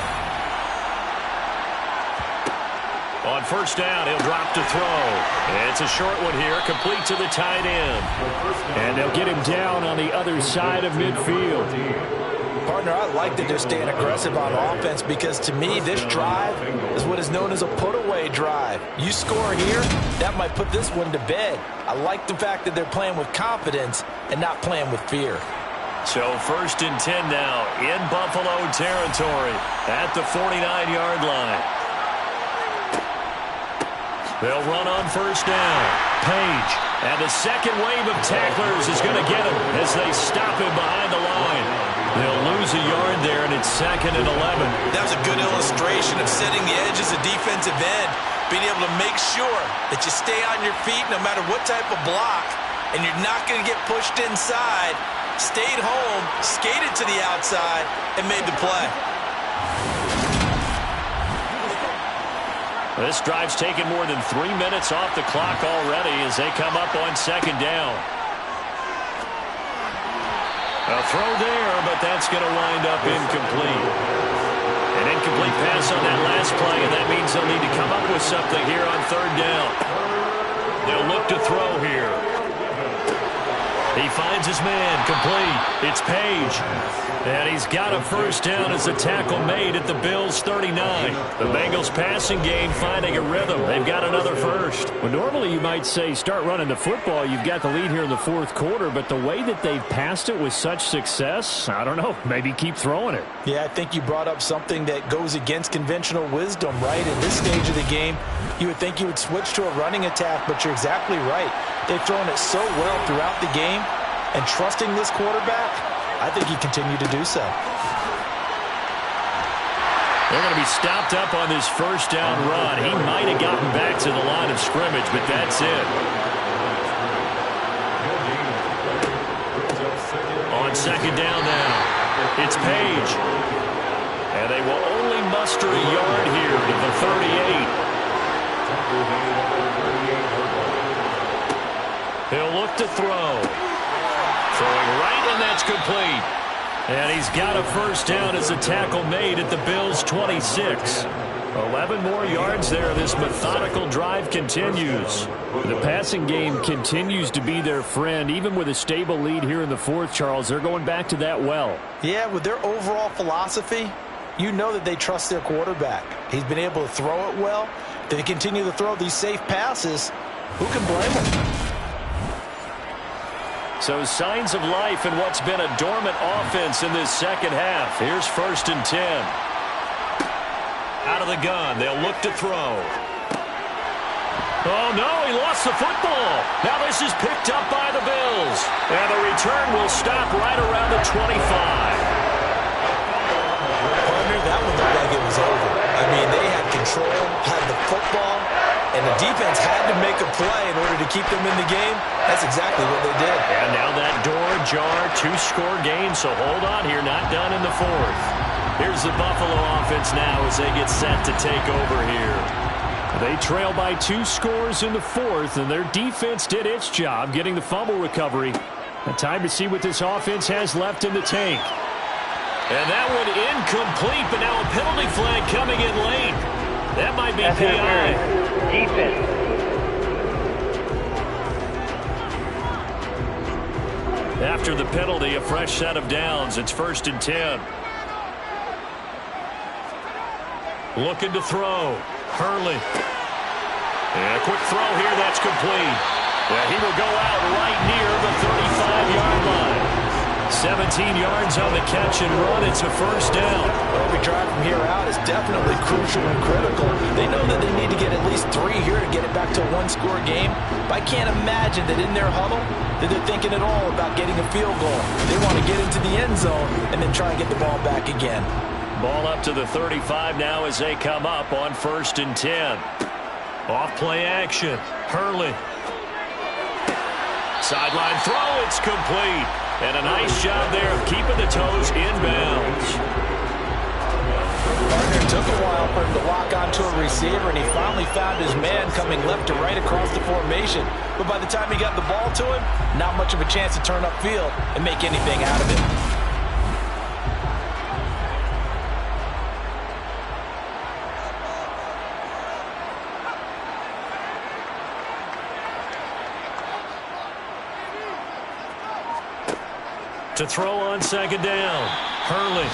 On first down, he'll drop to throw. It's a short one here, complete to the tight end. And they'll get him down on the other side of midfield. Partner, I like that they're staying aggressive on offense because to me, this drive is what is known as a put-away drive. You score here, that might put this one to bed. I like the fact that they're playing with confidence and not playing with fear. So 1st and 10 now in Buffalo territory at the 49-yard line. They'll run on first down. Page. And the second wave of tacklers is going to get him as they stop him behind the line. They'll lose a yard there, and it's 2nd and 11. That was a good illustration of setting the edge as a defensive end, being able to make sure that you stay on your feet no matter what type of block, and you're not going to get pushed inside. Stayed home, skated to the outside, and made the play. This drive's taken more than 3 minutes off the clock already as they come up on 2nd down. A throw there, but that's going to wind up incomplete. An incomplete pass on that last play, and that means they'll need to come up with something here on 3rd down. They'll look to throw here. He finds his man, complete. It's Page. And he's got a first down as the tackle made at the Bills' 39. The Bengals passing game finding a rhythm. They've got another first. Well, normally you might say start running the football. You've got the lead here in the 4th quarter, but the way that they've passed it with such success, I don't know, maybe keep throwing it. Yeah, I think you brought up something that goes against conventional wisdom, right? In this stage of the game, you would think you would switch to a running attack, but you're exactly right. They've thrown it so well throughout the game, and trusting this quarterback, I think he continued to do so. They're going to be stopped up on this first down run. He might have gotten back to the line of scrimmage, but that's it. On 2nd down now, it's Page. And they will only muster a yard here to the 38. He'll look to throw. Throwing right, and that's complete. And he's got a first down as a tackle made at the Bills' 26. 11 more yards there. This methodical drive continues. The passing game continues to be their friend. Even with a stable lead here in the 4th, Charles, they're going back to that well. Yeah, with their overall philosophy, you know that they trust their quarterback. He's been able to throw it well. They continue to throw these safe passes. Who can blame them? So signs of life in what's been a dormant offense in this second half. Here's 1st and 10. Out of the gun, they'll look to throw. Oh, no, he lost the football. Now this is picked up by the Bills. And the return will stop right around the 25. Partner, that one looked like it was over. I mean, they had control, had the football, and the defense had to make a play in order to keep them in the game. That's exactly what they did. And now that door ajar, 2-score game, so hold on here, not done in the 4th. Here's the Buffalo offense now as they get set to take over here. They trail by 2 scores in the 4th, and their defense did its job getting the fumble recovery. A time to see what this offense has left in the tank. And that one incomplete, but now a penalty flag coming in late. That might be PI. Defense. After the penalty, a fresh set of downs. It's 1st and 10. Looking to throw. Hurley. And a quick throw here. That's complete. Yeah, he will go out right near the 35-yard line. 17 yards on the catch and run. It's a first down. Every drive from here out is definitely crucial and critical. They know that they need to get at least 3 here to get it back to a one-score game. But I can't imagine that in their huddle that they're thinking at all about getting a field goal. They want to get into the end zone and then try and get the ball back again. Ball up to the 35 now as they come up on 1st and 10. Off play action. Hurley. Sideline throw. It's complete. And a nice job there of keeping the toes inbounds. Gardner took a while for him to lock onto a receiver, and he finally found his man coming left to right across the formation. But by the time he got the ball to him, not much of a chance to turn upfield and make anything out of it. To throw on 2nd down. Hurley.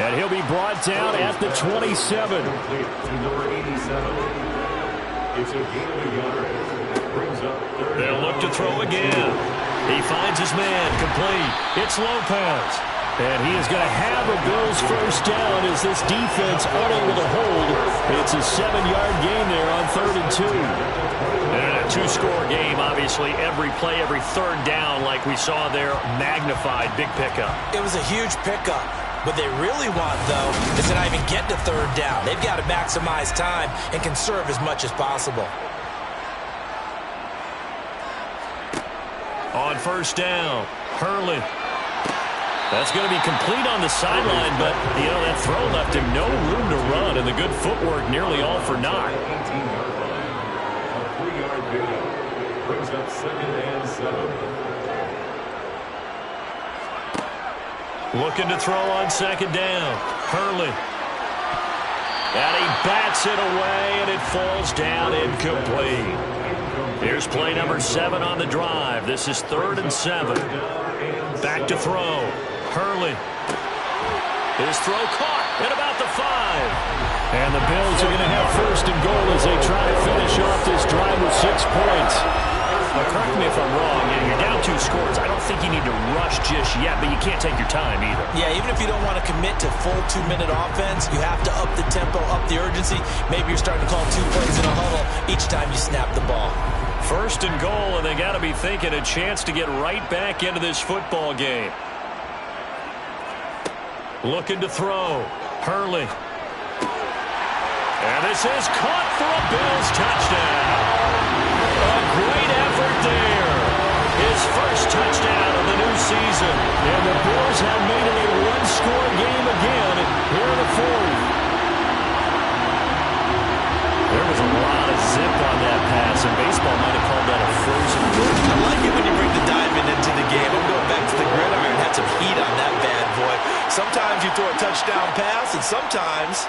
And he'll be brought down at the 27. To number 87. It's a gain of a yard. Brings up They'll look to throw again. He finds his man. Complete. It's Lopez. And he is going to have a Bills first down as this defense unable to hold. It's a 7-yard gain there on 3rd and 2. And a 2-score game, obviously. Every play, every 3rd down, like we saw there, magnified. Big pickup. It was a huge pickup. What they really want, though, is to not even get to 3rd down. They've got to maximize time and conserve as much as possible. On 1st down, Hurley. That's going to be complete on the sideline, but, you know, that throw left him no room to run, and the good footwork nearly all for naught. 18-yard line. A 3-yard pickup. Brings up 2nd and 7. Looking to throw on 2nd down. Hurley. And he bats it away, and it falls down incomplete. Here's play number 7 on the drive. This is 3rd and 7. Back to throw. Hurley. His throw caught at about the 5. And the Bills are going to have 1st and goal as they try to finish off this drive with 6 points. Now, correct me if I'm wrong. You're down 2 scores. I don't think you need to rush just yet, but you can't take your time either. Yeah, even if you don't want to commit to full 2-minute offense, you have to up the tempo, up the urgency. Maybe you're starting to call 2 plays in a huddle each time you snap the ball. 1st and goal, and they got to be thinking a chance to get right back into this football game. Looking to throw. Hurley. And this is caught for a Bills touchdown. A great effort there. His first touchdown of the new season. And the Bills have made it a 1-score game again here in the 4th. There was a lot of zip on that pass, and baseball might have called that a frozen run. I like it when you bring the diamond into the game. I'm going back to the gridiron. Had some heat on that bad boy. Sometimes you throw a touchdown pass, and sometimes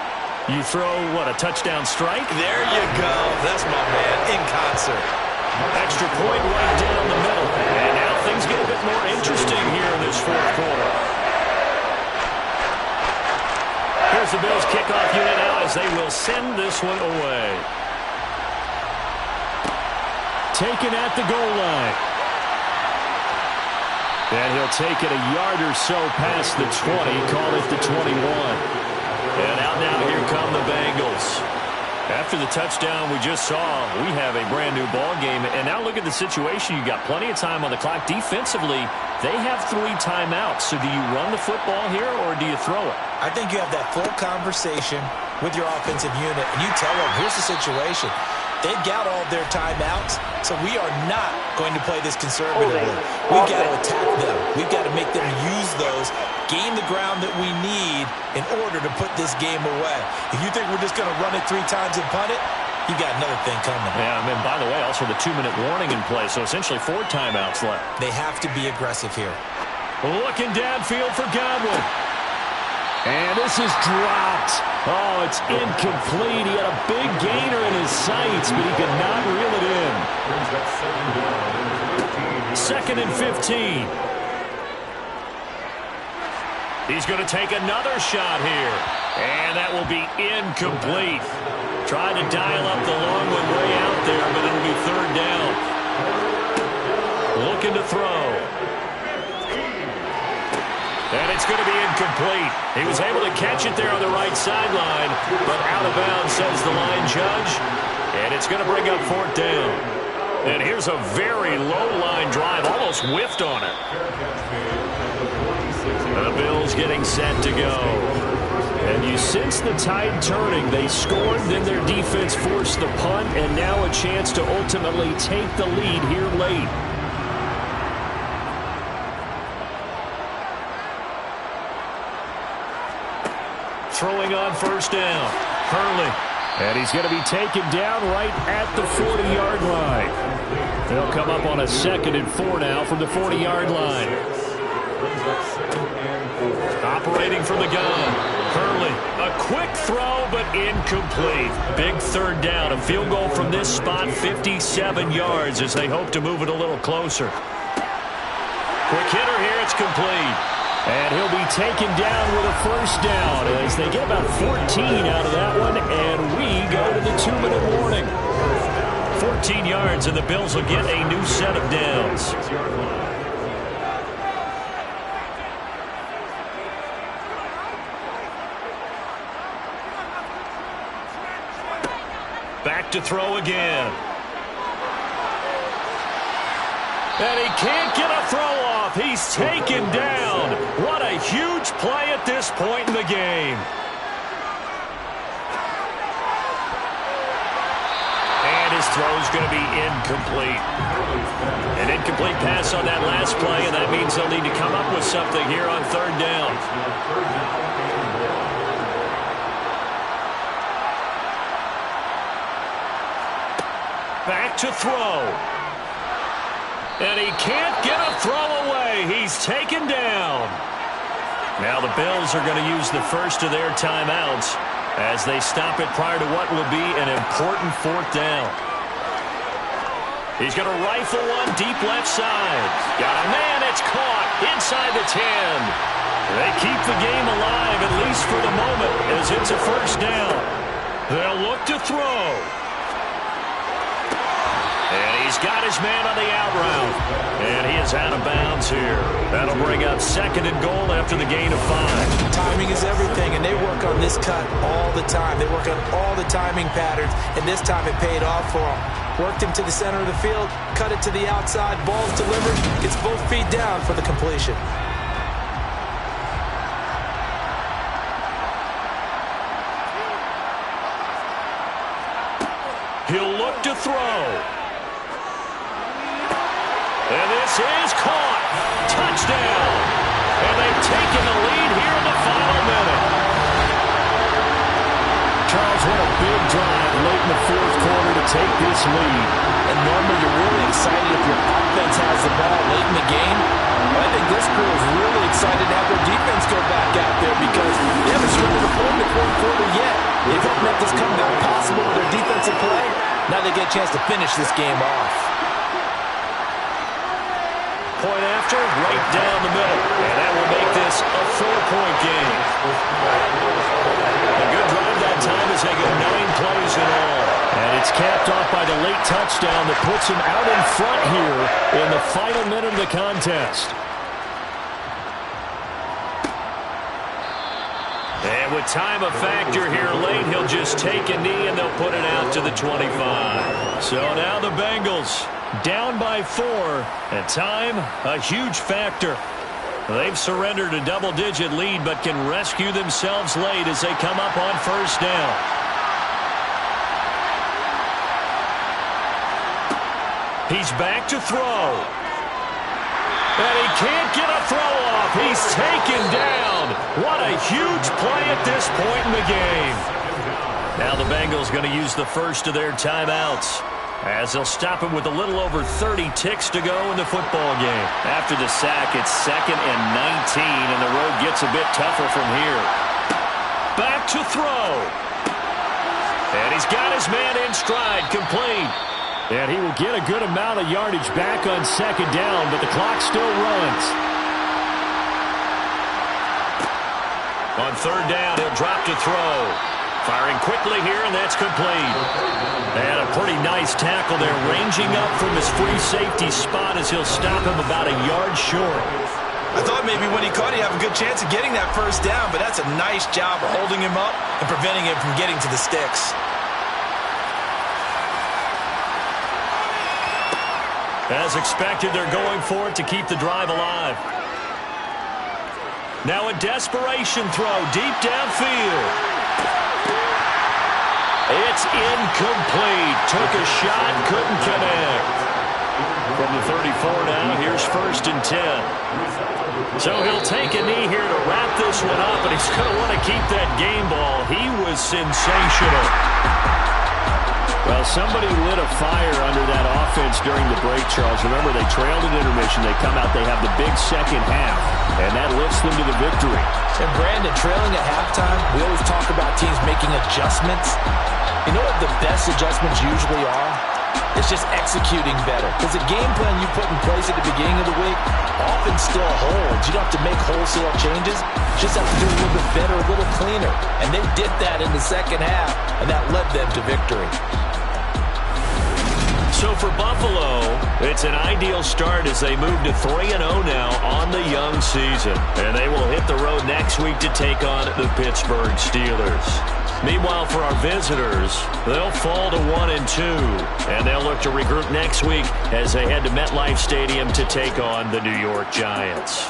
you throw, what, a touchdown strike? There you go. That's my man in concert. Extra point right down the middle. And now things get a bit more interesting here in this 4th quarter. Here's the Bills kickoff unit now as they will send this one away. Taken at the goal line. And he'll take it a yard or so past the 20, call it the 21. And out now, here come the Bengals. After the touchdown we just saw, we have a brand-new ball game. And now look at the situation. You got plenty of time on the clock. Defensively, they have 3 timeouts. So do you run the football here, or do you throw it? I think you have that full conversation with your offensive unit, and you tell them, here's the situation. They've got all their timeouts, so we are not going to play this conservatively. We've got to attack them. We've got to make them use those, gain the ground that we need in order to put this game away. If you think we're just going to run it 3 times and punt it, you got another thing coming. Yeah, and by the way, also the 2-minute warning in play, so essentially 4 timeouts left. They have to be aggressive here. Looking downfield for Godwin. And this is dropped. Oh, it's incomplete. He had a big gainer in his sights, but he could not reel it in. 2nd and 15. He's going to take another shot here. And that will be incomplete. Trying to dial up the long one way out there, but it'll be third down. Looking to throw. And it's going to be incomplete. He was able to catch it there on the right sideline, but out of bounds, says the line judge. And it's going to bring up fourth down. And here's a very low-line drive, almost whiffed on it. The Bills getting set to go. And you sense the tide turning. They scored, then their defense forced the punt, and now a chance to ultimately take the lead here late. Throwing on first down. Hurley. And he's going to be taken down right at the 40-yard line. They'll come up on a 2nd and 4 now from the 40-yard line. Operating from the gun. Hurley. A quick throw, but incomplete. Big third down. A field goal from this spot, 57 yards as they hope to move it a little closer. Quick hitter here. It's complete. And he'll be taken down with a first down as they get about 14 out of that one, and we go to the 2-minute warning. 14 yards, and the Bills will get a new set of downs. Back to throw again. And he can't get a throw off. He's taken down. What a huge play at this point in the game. And his throw's going to be incomplete. An incomplete pass on that last play, and that means they'll need to come up with something here on third down. Back to throw. And he can't get a throw away. He's taken down. Now the Bills are going to use the first of their timeouts as they stop it prior to what will be an important fourth down. He's going to rifle one deep left side. Got a man. It's caught inside the 10. They keep the game alive, at least for the moment, as it's a first down. They'll look to throw. And he's got his man on the out route. And he is out of bounds here. That'll bring up 2nd and goal after the gain of 5. Timing is everything, and they work on this cut all the time. They work on all the timing patterns, and this time it paid off for them. Worked him to the center of the field, cut it to the outside, ball's delivered, gets both feet down for the completion. He'll look to throw. And this is caught. Touchdown. And they've taken the lead here in the final minute. Charles, what a big drive late in the fourth quarter to take this lead. And normally you're really excited if your offense has the ball late in the game. But I think this crew is really excited to have their defense go back out there because they haven't scored a point in the fourth quarter yet. They've helped make this comeback possible with their defensive play. Now they get a chance to finish this game off. Point after, right down the middle. And that will make this a 4-point game. A good drive that time as they go 9 plays in all. And it's capped off by the late touchdown that puts them out in front here in the final minute of the contest. And with time a factor here late, he'll just take a knee and they'll put it out to the 25. So now the Bengals down by 4, and time a huge factor. They've surrendered a double-digit lead but can rescue themselves late as they come up on first down. He's back to throw. And he can't get a throw off. He's taken down. What a huge play at this point in the game. Now the Bengals going to use the first of their timeouts as they'll stop him with a little over 30 ticks to go in the football game. After the sack, it's 2nd and 19, and the road gets a bit tougher from here. Back to throw. And he's got his man in stride, complete. And he will get a good amount of yardage back on 2nd down, but the clock still runs. On third down, he'll drop to throw. Firing quickly here, and that's complete. And a pretty nice tackle there, ranging up from his free safety spot as he'll stop him about a yard short. I thought maybe when he caught it, he'd have a good chance of getting that first down, but that's a nice job of holding him up and preventing him from getting to the sticks. As expected, they're going for it to keep the drive alive. Now a desperation throw deep downfield. It's incomplete. Took a shot, couldn't connect. From the 34 now, here's 1st and 10. So he'll take a knee here to wrap this one up, and he's going to want to keep that game ball. He was sensational. Well, somebody lit a fire under that offense during the break, Charles. Remember, they trailed at intermission. They come out, they have the big second half, and that lifts them to the victory. And Brandon, trailing at halftime, we always talk about teams making adjustments. You know what the best adjustments usually are? It's just executing better. Because the game plan you put in place at the beginning of the week often still holds. You don't have to make wholesale changes. You just have to do a little bit better, a little cleaner. And they did that in the second half, and that led them to victory. So for Buffalo, it's an ideal start as they move to 3-0 now on the young season. And they will hit the road next week to take on the Pittsburgh Steelers. Meanwhile, for our visitors, they'll fall to 1-2. And they'll look to regroup next week as they head to MetLife Stadium to take on the New York Giants.